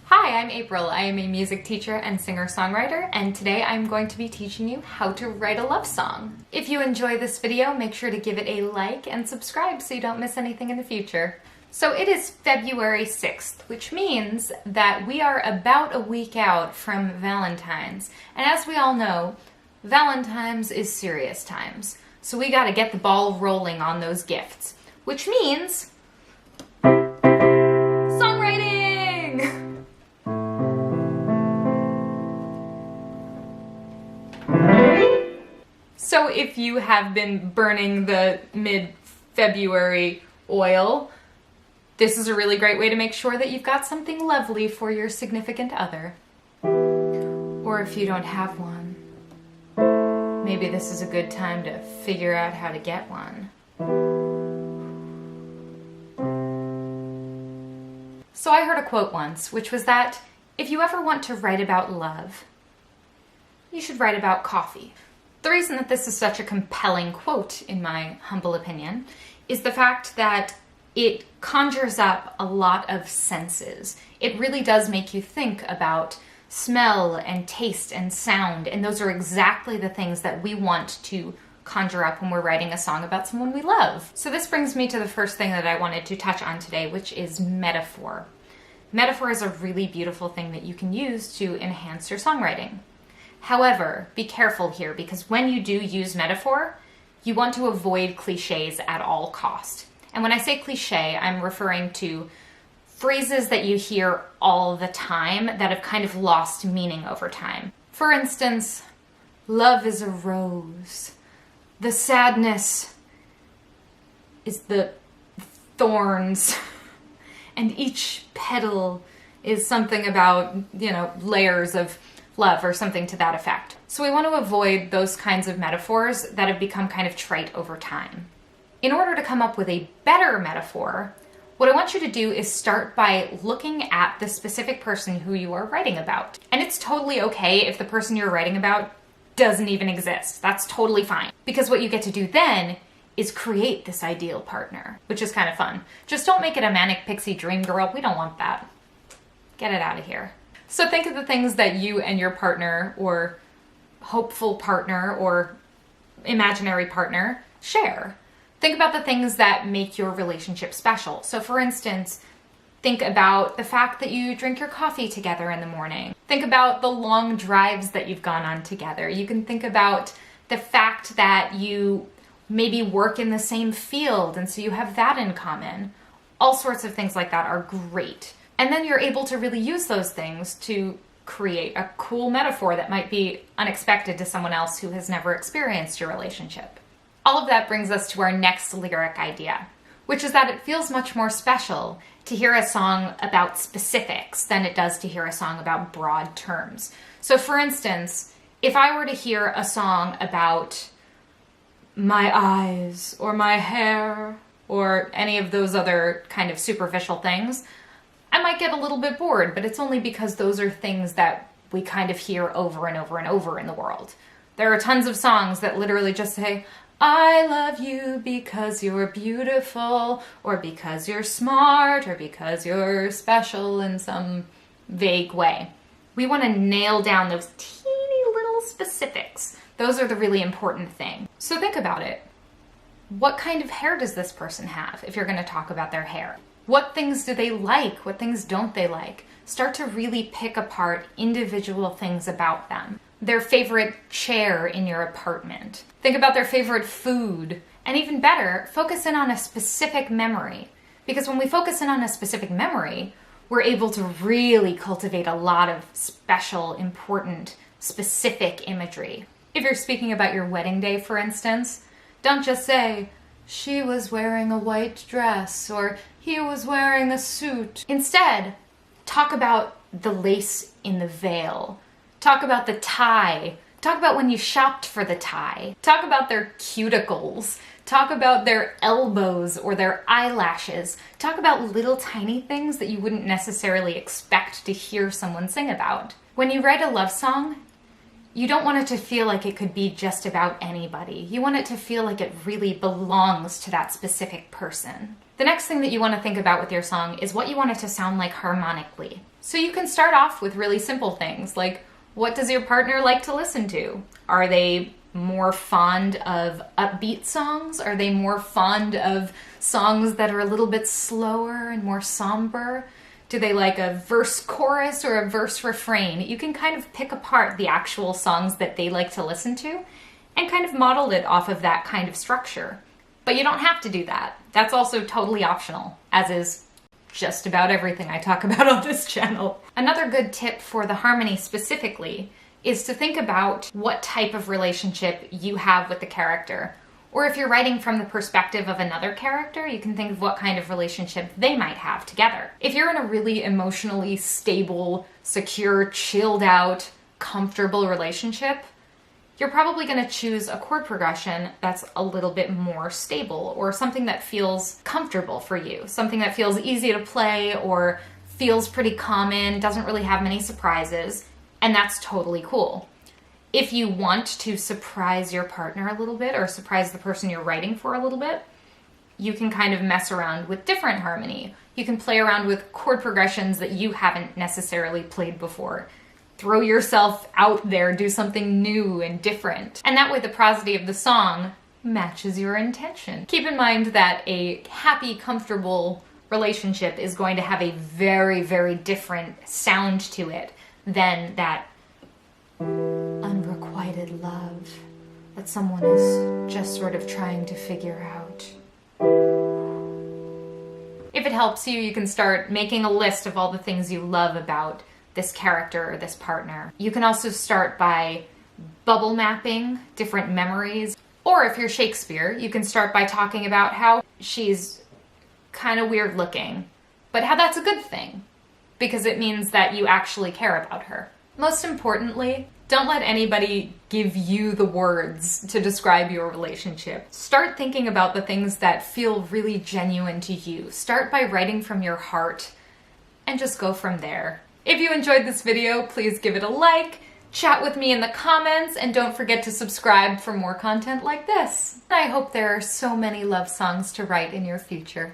Hi, I'm April. I am a music teacher and singer-songwriter, and today I'm going to be teaching you how to write a love song. If you enjoy this video, make sure to give it a like and subscribe so you don't miss anything in the future. So it is February 6th, which means that we are about a week out from Valentine's. And as we all know, Valentine's is serious times. So we gotta get the ball rolling on those gifts, which means songwriting! So if you have been burning the mid-February oil, this is a really great way to make sure that you've got something lovely for your significant other. Or if you don't have one, maybe this is a good time to figure out how to get one. So I heard a quote once, which was that if you ever want to write about love, you should write about coffee. The reason that this is such a compelling quote, in my humble opinion, is the fact that it conjures up a lot of senses. It really does make you think about smell and taste and sound, and those are exactly the things that we want to conjure up when we're writing a song about someone we love. So this brings me to the first thing that I wanted to touch on today, which is metaphor. Metaphor is a really beautiful thing that you can use to enhance your songwriting. However, be careful here, because when you do use metaphor, you want to avoid cliches at all cost. And when I say cliche, I'm referring to phrases that you hear all the time that have kind of lost meaning over time. For instance, love is a rose. The sadness is the thorns. And each petal is something about, layers of love or something to that effect. So we want to avoid those kinds of metaphors that have become kind of trite over time. In order to come up with a better metaphor, what I want you to do is start by looking at the specific person who you are writing about. And it's totally okay if the person you're writing about doesn't even exist. That's totally fine. Because what you get to do then is create this ideal partner, which is kind of fun. Just don't make it a manic pixie dream girl. We don't want that. Get it out of here. So think of the things that you and your partner or hopeful partner or imaginary partner share. Think about the things that make your relationship special. So for instance, think about the fact that you drink your coffee together in the morning. Think about the long drives that you've gone on together. You can think about the fact that you maybe work in the same field and so you have that in common. All sorts of things like that are great. And then you're able to really use those things to create a cool metaphor that might be unexpected to someone else who has never experienced your relationship. All of that brings us to our next lyric idea, which is that it feels much more special to hear a song about specifics than it does to hear a song about broad terms. So for instance, if I were to hear a song about my eyes or my hair or any of those other kind of superficial things, I might get a little bit bored, but it's only because those are things that we kind of hear over and over and over in the world. There are tons of songs that literally just say, I love you because you're beautiful, or because you're smart, or because you're special in some vague way. We want to nail down those teeny little specifics. Those are the really important thing. So think about it. What kind of hair does this person have if you're going to talk about their hair? What things do they like? What things don't they like? Start to really pick apart individual things about them. Their favorite chair in your apartment. Think about their favorite food. And even better, focus in on a specific memory. Because when we focus in on a specific memory, we're able to really cultivate a lot of special, important, specific imagery. If you're speaking about your wedding day, for instance, don't just say, she was wearing a white dress, or he was wearing a suit. Instead, talk about the lace in the veil. Talk about the tie. Talk about when you shopped for the tie. Talk about their cuticles. Talk about their elbows or their eyelashes. Talk about little tiny things that you wouldn't necessarily expect to hear someone sing about. When you write a love song, you don't want it to feel like it could be just about anybody. You want it to feel like it really belongs to that specific person. The next thing that you want to think about with your song is what you want it to sound like harmonically. So you can start off with really simple things like, what does your partner like to listen to? Are they more fond of upbeat songs? Are they more fond of songs that are a little bit slower and more somber? Do they like a verse chorus or a verse refrain? You can kind of pick apart the actual songs that they like to listen to and kind of model it off of that kind of structure. But you don't have to do that. That's also totally optional, as is just about everything I talk about on this channel. Another good tip for the harmony specifically is to think about what type of relationship you have with the character. Or if you're writing from the perspective of another character, you can think of what kind of relationship they might have together. If you're in a really emotionally stable, secure, chilled out, comfortable relationship, you're probably going to choose a chord progression that's a little bit more stable, or something that feels comfortable for you, something that feels easy to play or feels pretty common, doesn't really have many surprises, and that's totally cool. If you want to surprise your partner a little bit, or surprise the person you're writing for a little bit, you can kind of mess around with different harmony. You can play around with chord progressions that you haven't necessarily played before. Throw yourself out there, do something new and different. And that way the prosody of the song matches your intention. Keep in mind that a happy, comfortable relationship is going to have a very, very different sound to it than that unrequited love that someone is just sort of trying to figure out. If it helps you, you can start making a list of all the things you love about this character or this partner. You can also start by bubble mapping different memories. Or if you're Shakespeare, you can start by talking about how she's kind of weird looking, but how that's a good thing, because it means that you actually care about her. Most importantly, don't let anybody give you the words to describe your relationship. Start thinking about the things that feel really genuine to you. Start by writing from your heart and just go from there. If you enjoyed this video, please give it a like, chat with me in the comments, and don't forget to subscribe for more content like this. I hope there are so many love songs to write in your future.